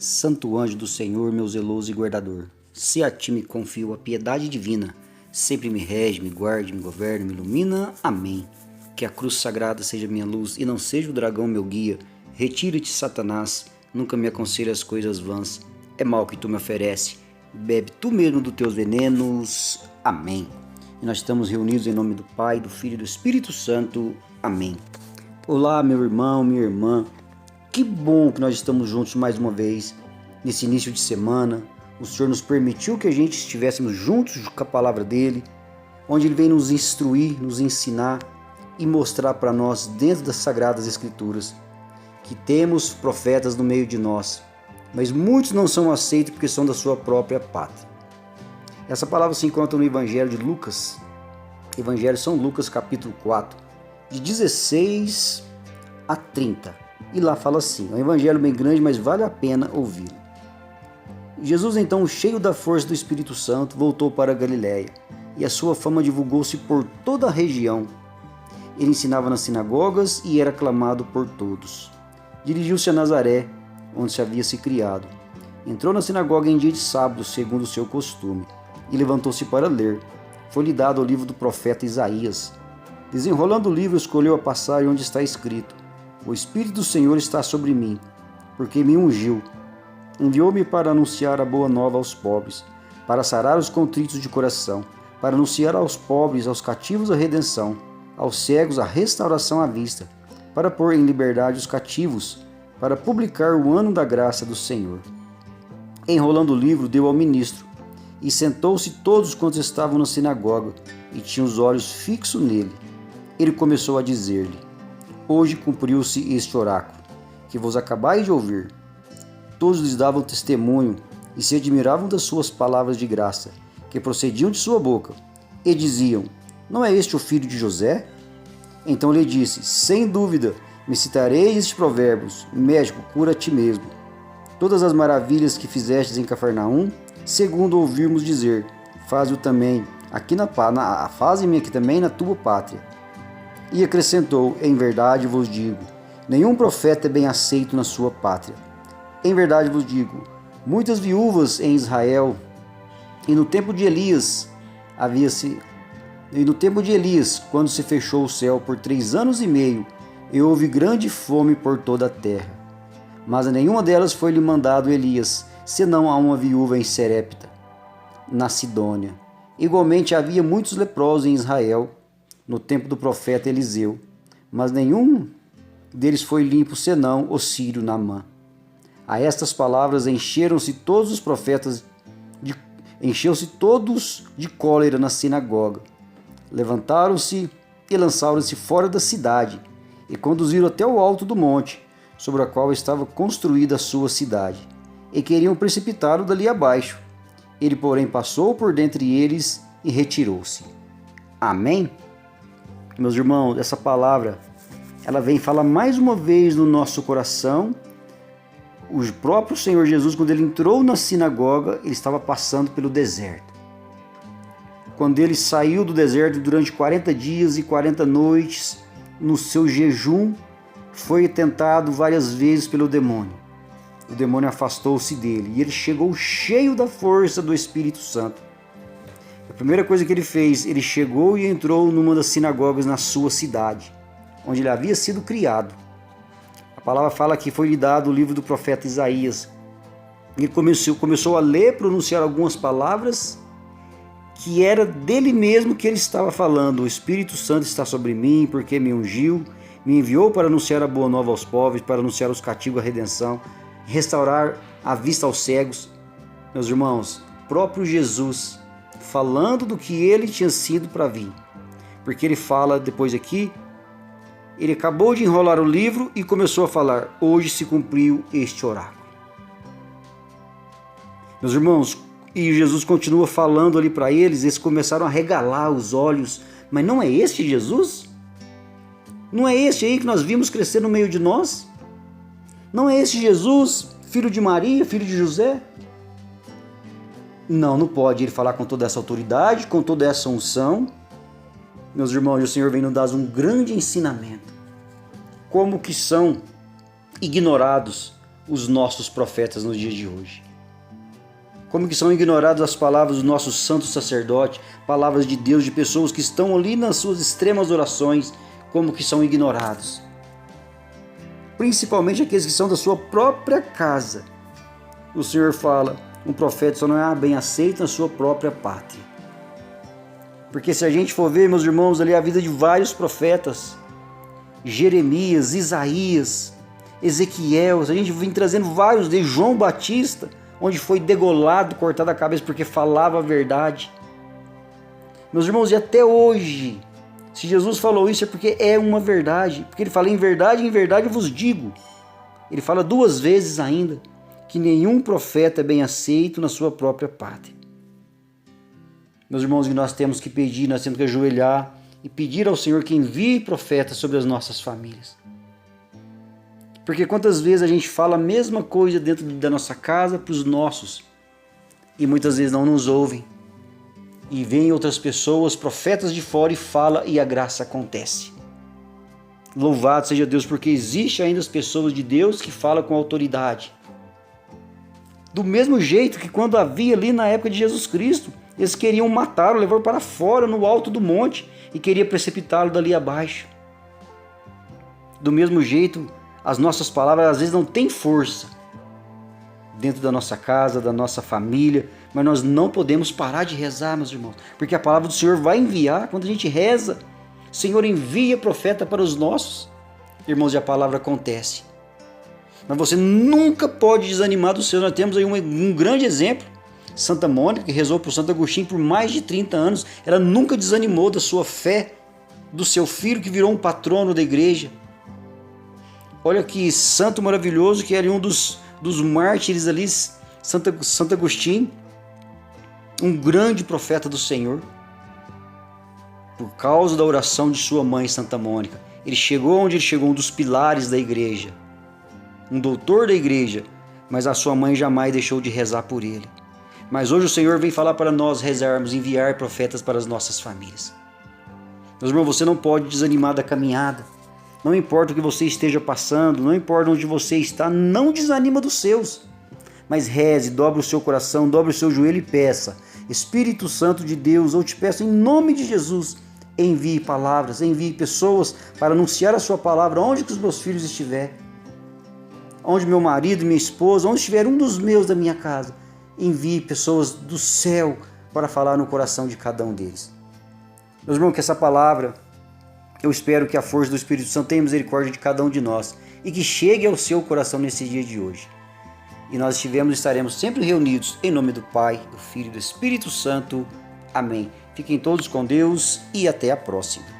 Santo anjo do Senhor, meu zeloso e guardador, se a ti me confio a piedade divina, sempre me rege, me guarde, me governe, me ilumina. Amém. Que a cruz sagrada seja minha luz e não seja o dragão meu guia. Retira-te, Satanás, nunca me aconselhe as coisas vãs. É mal que tu me oferece, bebe tu mesmo dos teus venenos. Amém. E nós estamos reunidos em nome do Pai, do Filho e do Espírito Santo. Amém. Olá, meu irmão, minha irmã. Que bom que nós estamos juntos mais uma vez, nesse início de semana. O Senhor nos permitiu que a gente estivéssemos juntos com a palavra dEle, onde Ele vem nos instruir, nos ensinar e mostrar para nós, dentro das Sagradas Escrituras, que temos profetas no meio de nós, mas muitos não são aceitos porque são da sua própria pátria. Essa palavra se encontra no Evangelho de Lucas, Evangelho de São Lucas, capítulo 4, de 16 a 30. E lá fala assim: é um evangelho bem grande, mas vale a pena ouvi-lo. Jesus, então, cheio da força do Espírito Santo, voltou para a Galiléia, e a sua fama divulgou-se por toda a região. Ele ensinava nas sinagogas e era aclamado por todos. Dirigiu-se a Nazaré, onde se havia se criado. Entrou na sinagoga em dia de sábado, segundo o seu costume, e levantou-se para ler. Foi-lhe dado o livro do profeta Isaías. Desenrolando o livro, escolheu a passagem onde está escrito: o Espírito do Senhor está sobre mim, porque me ungiu. Enviou-me para anunciar a boa nova aos pobres, para sarar os contritos de coração, para anunciar aos pobres, aos cativos a redenção, aos cegos a restauração à vista, para pôr em liberdade os cativos, para publicar o ano da graça do Senhor. Enrolando o livro, deu ao ministro, e sentou-se todos quantos estavam na sinagoga, e tinham os olhos fixos nele. Ele começou a dizer-lhe: hoje cumpriu-se este oráculo, que vos acabais de ouvir. Todos lhes davam testemunho e se admiravam das suas palavras de graça, que procediam de sua boca, e diziam: não é este o filho de José? Então lhe disse: sem dúvida, me citareis estes provérbios: médico, cura a ti mesmo. Todas as maravilhas que fizestes em Cafarnaum, segundo ouvirmos dizer, faze-me aqui também na tua pátria. E acrescentou: em verdade vos digo, nenhum profeta é bem aceito na sua pátria. Em verdade vos digo, muitas viúvas em Israel, e no tempo de Elias, quando se fechou o céu por 3 anos e meio, e houve grande fome por toda a terra. Mas a nenhuma delas foi-lhe mandado Elias, senão a uma viúva em Serepta, na Sidônia. Igualmente havia muitos leprosos em Israel, no tempo do profeta Eliseu, mas nenhum deles foi limpo, senão o sírio Naamã. A estas palavras encheram-se todos de cólera na sinagoga. Levantaram-se e lançaram-se fora da cidade, e conduziram até o alto do monte, sobre a qual estava construída a sua cidade, e queriam precipitá-lo dali abaixo. Ele, porém, passou por dentre eles e retirou-se. Amém? Meus irmãos, essa palavra, ela vem falar mais uma vez no nosso coração. O próprio Senhor Jesus, quando ele entrou na sinagoga, ele estava passando pelo deserto. Quando ele saiu do deserto durante 40 dias e 40 noites, no seu jejum, foi tentado várias vezes pelo demônio. O demônio afastou-se dele e ele chegou cheio da força do Espírito Santo. A primeira coisa que ele fez, ele chegou e entrou numa das sinagogas na sua cidade, onde ele havia sido criado. A palavra fala que foi-lhe dado o livro do profeta Isaías. Ele começou a ler, pronunciar algumas palavras que era dele mesmo que ele estava falando. O Espírito Santo está sobre mim, porque me ungiu, me enviou para anunciar a boa nova aos pobres, para anunciar aos cativos a redenção, restaurar a vista aos cegos. Meus irmãos, próprio Jesus falando do que ele tinha sido para vir. Porque ele fala depois aqui, ele acabou de enrolar o livro e começou a falar: hoje se cumpriu este oráculo. Meus irmãos, e Jesus continua falando ali para eles, eles começaram a regalar os olhos. Mas não é este Jesus? Não é este aí que nós vimos crescer no meio de nós? Não é este Jesus, filho de Maria, filho de José? Não pode ele falar com toda essa autoridade, com toda essa unção. Meus irmãos, o Senhor vem nos dar um grande ensinamento. Como que são ignorados os nossos profetas nos dias de hoje? Como que são ignoradas as palavras do nosso santo sacerdote, palavras de Deus, de pessoas que estão ali nas suas extremas orações, como que são ignorados? Principalmente aqueles que são da sua própria casa. O Senhor fala, um profeta só não é bem aceito na sua própria pátria. Porque se a gente for ver, meus irmãos, ali a vida de vários profetas, Jeremias, Isaías, Ezequiel, a gente vem trazendo vários deles, João Batista, onde foi degolado, cortado a cabeça porque falava a verdade. Meus irmãos, e até hoje, se Jesus falou isso é porque é uma verdade, porque ele fala em verdade eu vos digo. Ele fala 2 vezes ainda, que nenhum profeta é bem aceito na sua própria pátria. Meus irmãos, que nós temos que pedir, nós temos que ajoelhar e pedir ao Senhor que envie profetas sobre as nossas famílias. Porque quantas vezes a gente fala a mesma coisa dentro da nossa casa para os nossos e muitas vezes não nos ouvem. E vêm outras pessoas, profetas de fora, e fala e a graça acontece. Louvado seja Deus, porque existe ainda as pessoas de Deus que falam com autoridade. Do mesmo jeito que quando havia ali na época de Jesus Cristo, eles queriam matá-lo, levar para fora no alto do monte e queriam precipitá-lo dali abaixo. Do mesmo jeito, as nossas palavras às vezes não têm força dentro da nossa casa, da nossa família, mas nós não podemos parar de rezar, meus irmãos, porque a palavra do Senhor vai enviar. Quando a gente reza, o Senhor envia profeta para os nossos. Irmãos, e a palavra acontece. Mas você nunca pode desanimar do Senhor. Nós temos aí um grande exemplo, Santa Mônica, que rezou por Santo Agostinho por mais de 30 anos. Ela nunca desanimou da sua fé, do seu filho que virou um patrono da igreja. Olha que santo maravilhoso, que era um dos mártires ali, Santo Agostinho, um grande profeta do Senhor. Por causa da oração de sua mãe, Santa Mônica, ele chegou onde ele chegou, um dos pilares da igreja, um doutor da igreja, mas a sua mãe jamais deixou de rezar por ele. Mas hoje o Senhor vem falar para nós rezarmos, enviar profetas para as nossas famílias. Meus irmãos, você não pode desanimar da caminhada. Não importa o que você esteja passando, não importa onde você está, não desanima dos seus. Mas reze, dobre o seu coração, dobre o seu joelho e peça. Espírito Santo de Deus, eu te peço em nome de Jesus, envie palavras, envie pessoas para anunciar a sua palavra onde que os meus filhos estiverem. Onde meu marido, minha esposa, onde estiver um dos meus da minha casa, envie pessoas do céu para falar no coração de cada um deles. Meus irmãos, que essa palavra, eu espero que a força do Espírito Santo tenha misericórdia de cada um de nós e que chegue ao seu coração nesse dia de hoje. E nós estaremos sempre reunidos em nome do Pai, do Filho e do Espírito Santo. Amém. Fiquem todos com Deus e até a próxima.